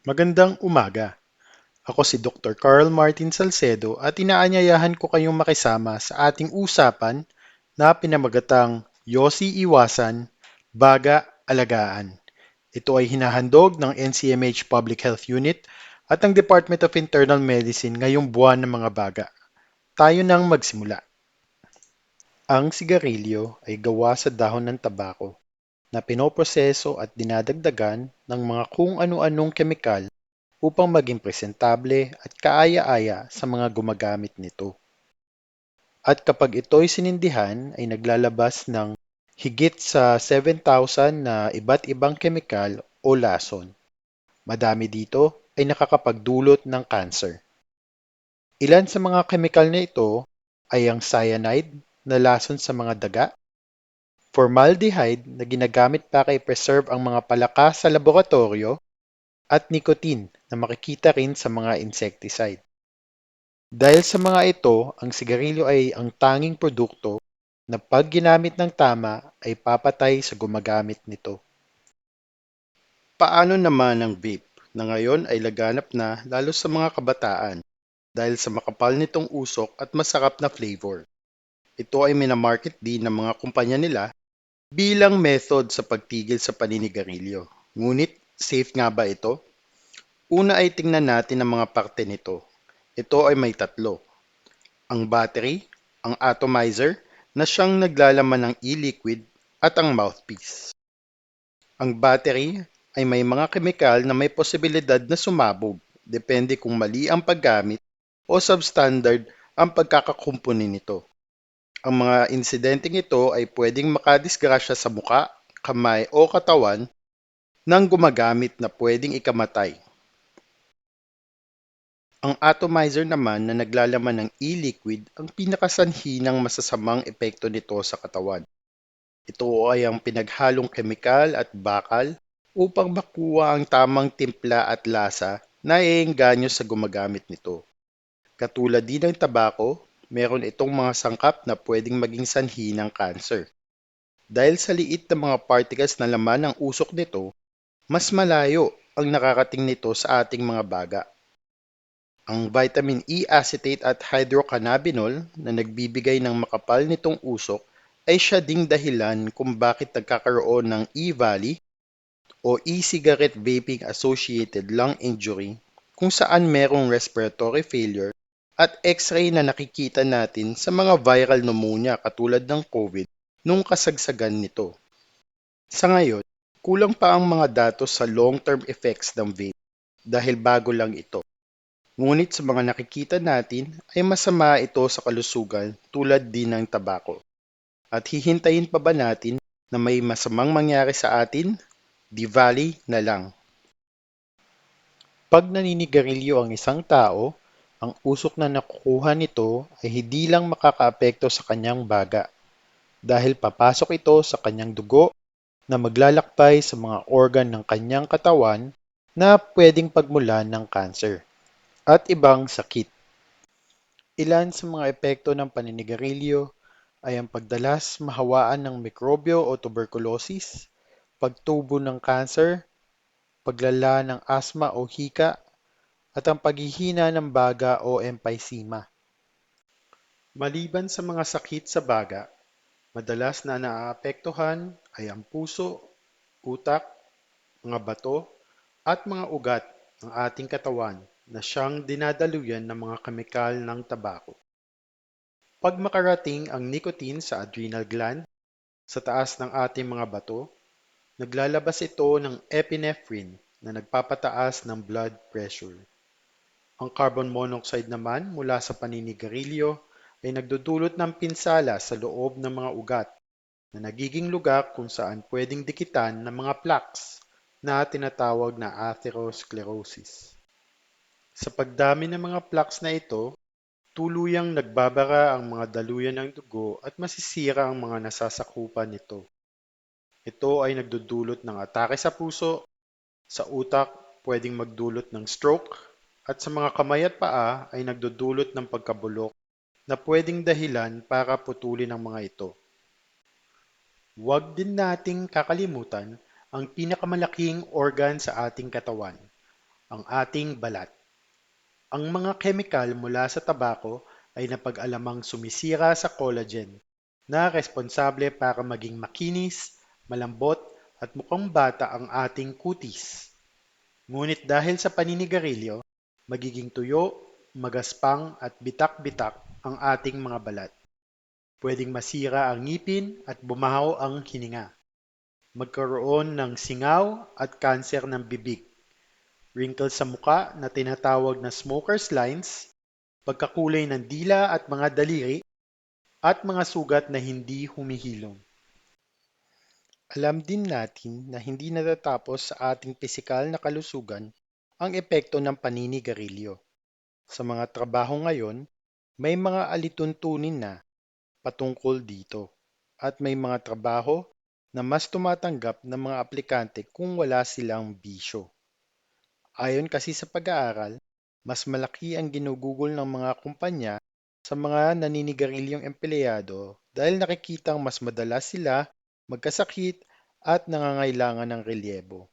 Magandang umaga. Ako si Dr. Carl Martin Salcedo at inaanyayahan ko kayong makisama sa ating usapan na pinamagatang Yosi Iwasan, Baga, Alagaan. Ito ay hinahandog ng NCMH Public Health Unit at ng Department of Internal Medicine ngayong buwan ng mga baga. Tayo nang magsimula. Ang sigarilyo ay gawa sa dahon ng tabako na pinoproseso at dinadagdagan ng mga kung ano-anong kemikal upang maging presentable at kaaya-aya sa mga gumagamit nito. At kapag ito'y sinindihan ay naglalabas ng higit sa 7,000 na iba't ibang kemikal o lason. Madami dito ay nakakapagdulot ng cancer. Ilan sa mga kemikal na ito ay ang cyanide na lason sa mga daga, formaldehyde na ginagamit para i-preserve ang mga palaka sa laboratorio, at nicotine na makikita rin sa mga insecticide. Dahil sa mga ito, ang sigarilyo ay ang tanging produkto na pag ginamit ng tama ay papatay sa gumagamit nito. Paano naman ang vape na ngayon ay laganap na lalo sa mga kabataan dahil sa makapal nitong usok at masarap na flavor? Ito ay minamarket din ng mga kumpanya nila bilang method sa pagtigil sa paninigarilyo. Ngunit safe nga ba ito? Una ay tingnan natin ang mga parte nito. Ito ay may tatlo: ang battery, ang atomizer na siyang naglalaman ng e-liquid at ang mouthpiece. Ang battery ay may mga kemikal na may posibilidad na sumabog depende kung mali ang paggamit o substandard ang pagkakakumpuni nito. Ang mga insidenteng ito ay pwedeng makadisgrasya sa muka, kamay o katawan ng gumagamit na pwedeng ikamatay. Ang atomizer naman na naglalaman ng e-liquid ang pinakasanhi ng masasamang epekto nito sa katawan. Ito ay ang pinaghalong kemikal at bakal upang makuha ang tamang timpla at lasa na iengganyo sa gumagamit nito. Katulad din ng tabako, meron itong mga sangkap na pwedeng maging sanhi ng cancer. Dahil sa liit na mga particles na laman ng usok nito, mas malayo ang nakarating nito sa ating mga baga. Ang vitamin E acetate at hydrocannabinol na nagbibigay ng makapal nitong usok ay siya ding dahilan kung bakit nagkakaroon ng E-valley o e-cigarette vaping associated lung injury, kung saan merong respiratory failure at x-ray na nakikita natin sa mga viral pneumonia katulad ng COVID nung kasagsagan nito. Sa ngayon, kulang pa ang mga datos sa long-term effects ng vape dahil bago lang ito. Ngunit sa mga nakikita natin ay masama ito sa kalusugan tulad din ng tabako. At hihintayin pa ba natin na may masamang mangyari sa atin? Di valley na lang. Pag naninigarilyo ang isang tao, ang usok na nakukuha nito ay hindi lang makakaapekto sa kanyang baga dahil papasok ito sa kanyang dugo na maglalakbay sa mga organ ng kanyang katawan na pwedeng pagmulan ng cancer at ibang sakit. Ilan sa mga epekto ng paninigarilyo ay ang pagdalas mahawaan ng mikrobyo o tuberculosis, pagtubo ng cancer, paglala ng asma o hika, at ang paghihina ng baga o emphysema. Maliban sa mga sakit sa baga, madalas na naaapektuhan ay ang puso, utak, mga bato, at mga ugat ng ating katawan na siyang dinadaluyan ng mga kemikal ng tabako. Pag makarating ang nicotine sa adrenal gland, sa taas ng ating mga bato, naglalabas ito ng epinephrine na nagpapataas ng blood pressure. Ang carbon monoxide naman mula sa paninigarilyo ay nagdudulot ng pinsala sa loob ng mga ugat na nagiging lugar kung saan pwedeng dikitan ng mga plaques na tinatawag na atherosclerosis. Sa pagdami ng mga plaques na ito, tuluyang nagbabara ang mga daluyan ng dugo at masisira ang mga nasasakupan nito. Ito ay nagdudulot ng atake sa puso, sa utak, pwedeng magdulot ng stroke, at sa mga kamay at paa ay nagdudulot ng pagkabulok na pwedeng dahilan para putulin ang mga ito. Huwag din nating kakalimutan ang pinakamalaking organ sa ating katawan, ang ating balat. Ang mga kemikal mula sa tabako ay napag-alamang sumisira sa collagen na responsable para maging makinis, malambot at mukhang bata ang ating kutis. Ngunit dahil sa paninigarilyo, magiging tuyo, magaspang at bitak-bitak ang ating mga balat. Pwedeng masira ang ngipin at bumahaw ang hininga. Magkaroon ng singaw at kanser ng bibig, wrinkles sa muka na tinatawag na smoker's lines, pagkakulay ng dila at mga daliri, at mga sugat na hindi humihilom. Alam din natin na hindi natatapos sa ating pisikal na kalusugan ang epekto ng paninigarilyo. Sa mga trabaho ngayon, may mga alituntunin na patungkol dito at may mga trabaho na mas tumatanggap ng mga aplikante kung wala silang bisyo. Ayon kasi sa pag-aaral, mas malaki ang ginugugol ng mga kumpanya sa mga naninigarilyong empleyado dahil nakikitang mas madalas sila magkasakit at nangangailangan ng relyebo.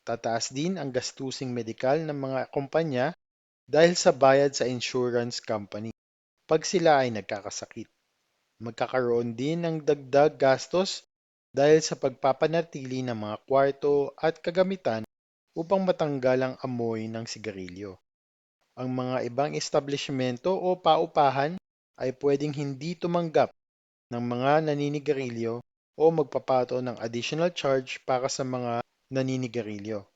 Tataas din ang gastusing medikal ng mga kumpanya dahil sa bayad sa insurance company pag sila ay nagkakasakit. Magkakaroon din ng dagdag gastos dahil sa pagpapanatili ng mga kwarto at kagamitan upang matanggal ang amoy ng sigarilyo. Ang mga ibang establishmento o paupahan ay pwedeng hindi tumanggap ng mga naninigarilyo o magpapato ng additional charge para sa mga naninigarilyo.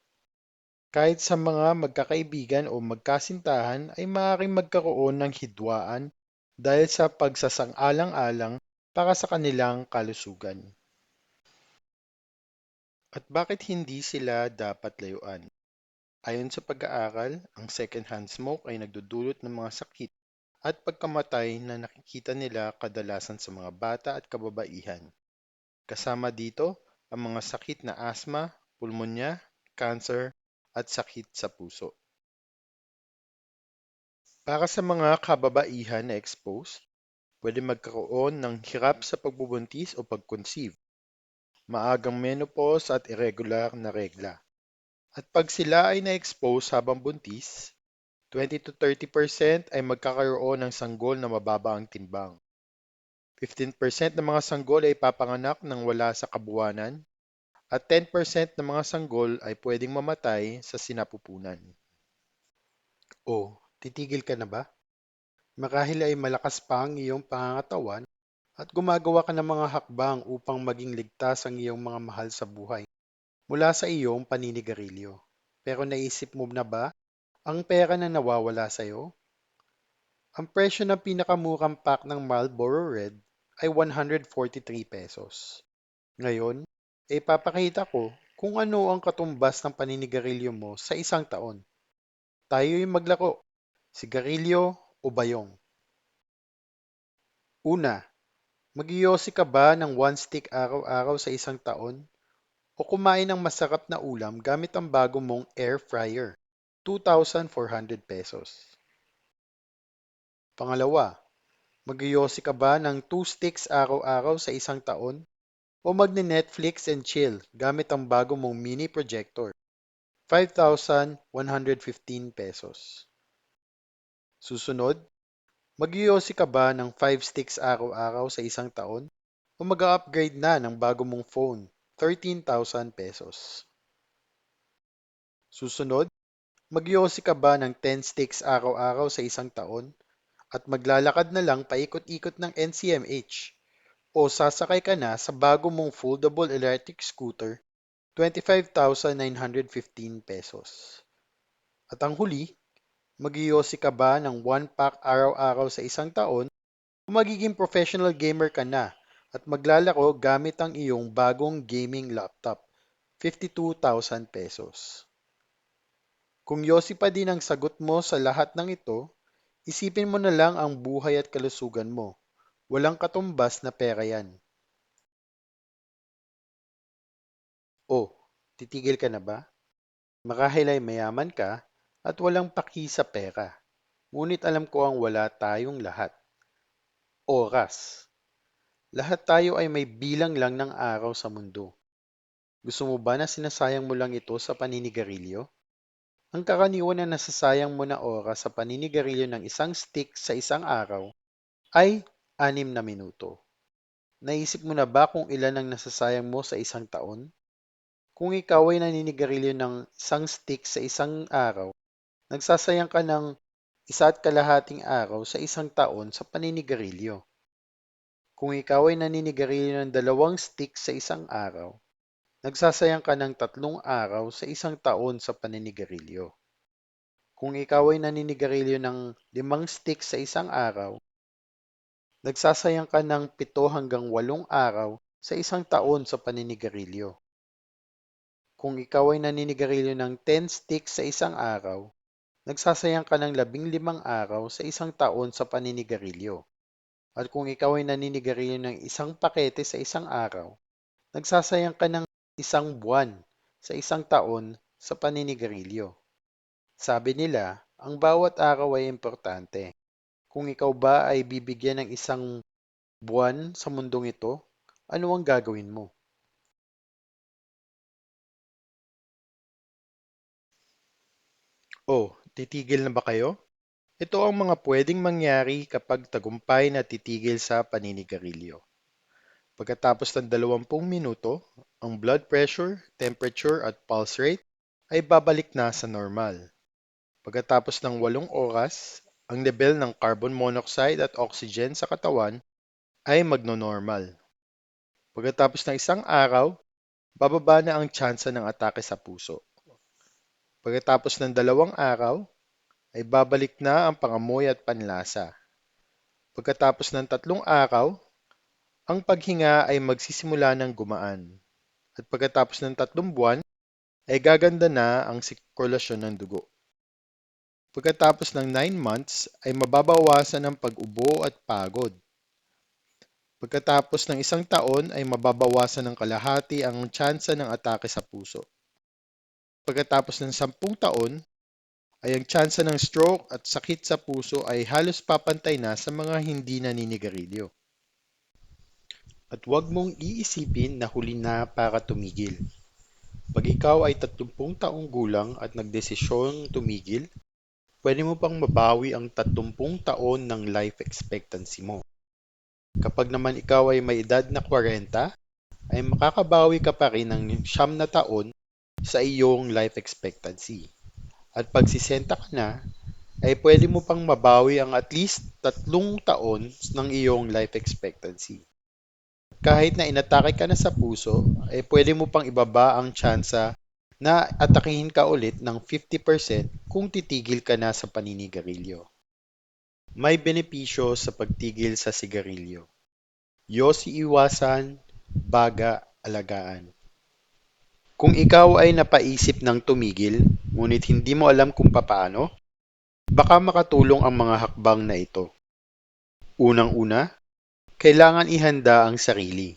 Kahit sa mga magkakaibigan o magkasintahan ay maaaring magkaroon ng hidwaan dahil sa pagsasang-alang-alang para sa kanilang kalusugan. At bakit hindi sila dapat layuan? Ayon sa pag-aaral, ang secondhand smoke ay nagdudulot ng mga sakit at pagkamatay na nakikita nila kadalasan sa mga bata at kababaihan. Kasama dito ang mga sakit na asthma, pulmonya, cancer, at sakit sa puso. Para sa mga kababaihan na exposed, pwede magkaroon ng hirap sa pagbubuntis o pag-conceive, maagang menopause at irregular na regla. At pag sila ay na-expose habang buntis, 20 to 30% ay magkakaroon ng sanggol na mababa ang timbang. 15% ng mga sanggol ay papanganak ng wala sa kabuwanan at 10% ng mga sanggol ay pwedeng mamatay sa sinapupunan. O, titigil ka na ba? Marahil ay malakas pa ang iyong pangangatawan at gumagawa ka ng mga hakbang upang maging ligtas ang iyong mga mahal sa buhay mula sa iyong paninigarilyo. Pero naisip mo na ba ang pera na nawawala sa iyo? Ang presyo ng pinakamurang pack ng Marlboro Red ay 143 pesos. Ngayon, ay papakita ko kung ano ang katumbas ng paninigarilyo mo sa isang taon. Tayo'y maglaro. Sigarilyo o bayong? Una, magyosi ka ba ng one stick araw-araw sa isang taon? O kumain ng masarap na ulam gamit ang bago mong air fryer? 2,400 pesos. Pangalawa, magyosi ka ba ng 2 sticks araw-araw sa isang taon? O magne-Netflix and chill gamit ang bago mong mini projector? 5,115 pesos. Susunod, magyosi ka ba ng 5 sticks araw-araw sa isang taon? O mag-upgrade na ng bago mong phone? 13,000 pesos. Susunod, magyosi ka ba ng 10 sticks araw-araw sa isang taon? At maglalakad na lang paikot-ikot ng NCMH? O sasakay ka na sa bago mong foldable electric scooter? 25,915 pesos. At ang huli, magyosi ka ba ng 1 pack araw-araw sa isang taon o magiging professional gamer ka na at maglalaro gamit ang iyong bagong gaming laptop? 52,000 pesos. Kung yosi pa din ang sagot mo sa lahat ng ito, isipin mo na lang ang buhay at kalusugan mo. Walang katumbas na pera yan. O, titigil ka na ba? Marahil ay mayaman ka at walang paki sa pera. Ngunit alam ko ang wala tayong lahat. Oras. Lahat tayo ay may bilang lang ng araw sa mundo. Gusto mo ba na sinasayang mo lang ito sa paninigarilyo? Ang karaniwan na nasasayang mo na oras sa paninigarilyo ng isang stick sa isang araw ay 6 na minuto. Naisip mo na ba kung ilan ang nasasayang mo sa isang taon? Kung ikaw ay naninigarilyo ng isang stick sa isang araw, nagsasayang ka ng 1.5 araw sa isang taon sa paninigarilyo. Kung ikaw ay naninigarilyo ng 2 stick sa isang araw, nagsasayang ka ng 3 araw sa isang taon sa paninigarilyo. Kung ikaw ay naninigarilyo ng 5 stick sa isang araw, nagsasayang ka ng 7 hanggang 8 araw sa isang taon sa paninigarilyo. Kung ikaw ay naninigarilyo ng 10 sticks sa isang araw, nagsasayang ka ng 15 araw sa isang taon sa paninigarilyo. At kung ikaw ay naninigarilyo ng isang pakete sa isang araw, nagsasayang ka ng 1 buwan sa isang taon sa paninigarilyo. Sabi nila, ang bawat araw ay importante. Kung ikaw ba ay bibigyan ng 1 buwan sa mundong ito, ano ang gagawin mo? Oh, titigil na ba kayo? Ito ang mga pwedeng mangyari kapag tagumpay na titigil sa paninigarilyo. Pagkatapos ng 20 minuto, ang blood pressure, temperature at pulse rate ay babalik na sa normal. Pagkatapos ng 8 oras, ang level ng carbon monoxide at oxygen sa katawan ay magno-normal. Pagkatapos ng isang araw, bababa na ang tsansa ng atake sa puso. Pagkatapos ng 2 araw, ay babalik na ang pangamoy at panlasa. Pagkatapos ng 3 araw, ang paghinga ay magsisimula ng gumaan. At pagkatapos ng 3 buwan, ay gaganda na ang sirkulasyon ng dugo. Pagkatapos ng 9 months, ay mababawasan ang pag-ubo at pagod. Pagkatapos ng isang taon ay mababawasan ng kalahati ang tsansa ng atake sa puso. Pagkatapos ng 10 taon, ay ang tsansa ng stroke at sakit sa puso ay halos papantay na sa mga hindi naninigarilyo. At huwag mong iisipin na huli na para tumigil. Pag ikaw ay 30 taong gulang at nagdesisyong tumigil, pwede mo pang mabawi ang 30 taon ng life expectancy mo. Kapag naman ikaw ay may edad na 40, ay makakabawi ka pa rin ng 9 taon sa iyong life expectancy. At pag 60 ka na, ay pwede mo pang mabawi ang at least 3 taon ng iyong life expectancy. Kahit na inatake ka na sa puso, ay pwede mo pang ibaba ang tsansa na atakihin ka ulit ng 50% kung titigil ka na sa paninigarilyo. May benepisyo sa pagtigil sa sigarilyo. Yosi iwasan, baga alagaan. Kung ikaw ay napaisip ng tumigil, ngunit hindi mo alam kung papaano, baka makatulong ang mga hakbang na ito. Unang-una, kailangan ihanda ang sarili.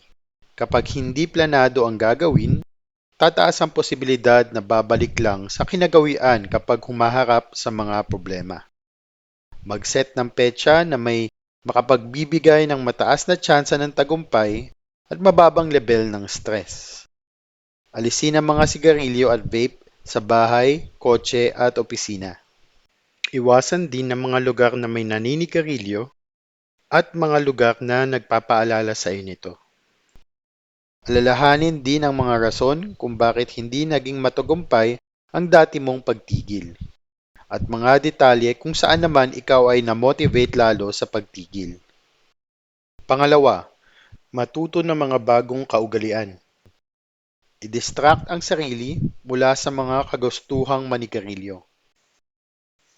Kapag hindi planado ang gagawin, tataas ang posibilidad na babalik lang sa kinagawian kapag humaharap sa mga problema. Mag-set ng petsa na may makapagbibigay ng mataas na tsansa ng tagumpay at mababang level ng stress. Alisin ang mga sigarilyo at vape sa bahay, kotse at opisina. Iwasan din ang mga lugar na may naninigarilyo at mga lugar na nagpapaalala sa iyo nito. Alalahanin din ang mga rason kung bakit hindi naging matagumpay ang dati mong pagtigil at mga detalye kung saan naman ikaw ay namotivate lalo sa pagtigil. Pangalawa, matuto ng mga bagong kaugalian. I-distract ang sarili mula sa mga kagustuhang manigarilyo.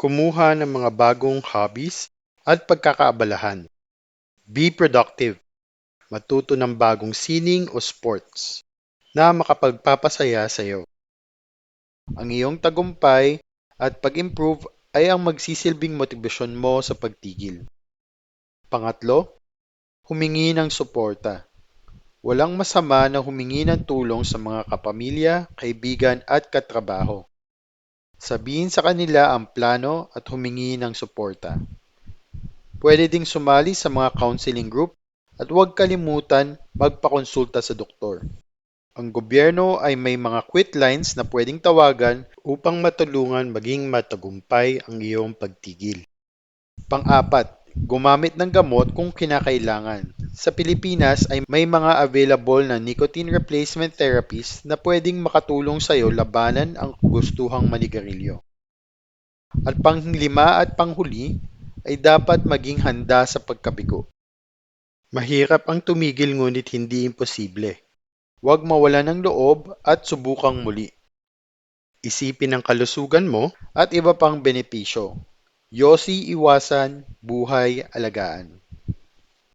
Kumuha ng mga bagong hobbies at pagkakaabalahan. Be productive. Matuto ng bagong sining o sports na makapagpapasaya sa iyo. Ang iyong tagumpay at pag-improve ay ang magsisilbing motibasyon mo sa pagtigil. Pangatlo, humingi ng suporta. Walang masama na humingi ng tulong sa mga kapamilya, kaibigan at katrabaho. Sabihin sa kanila ang plano at humingi ng suporta. Pwede ding sumali sa mga counseling group at huwag kalimutan magpakonsulta sa doktor. Ang gobyerno ay may mga quit lines na pwedeng tawagan upang matulungan maging matagumpay ang iyong pagtigil. Pang-apat, gumamit ng gamot kung kinakailangan. Sa Pilipinas ay may mga available na nicotine replacement therapies na pwedeng makatulong sa iyo labanan ang gustuhang manigarilyo. At panglima at panghuli ay dapat maging handa sa pagkabigo. Mahirap ang tumigil ngunit hindi imposible. Huwag mawalan ng loob at subukang muli. Isipin ang kalusugan mo at iba pang benepisyo. Yossi Iwasan, Buhay Alagaan.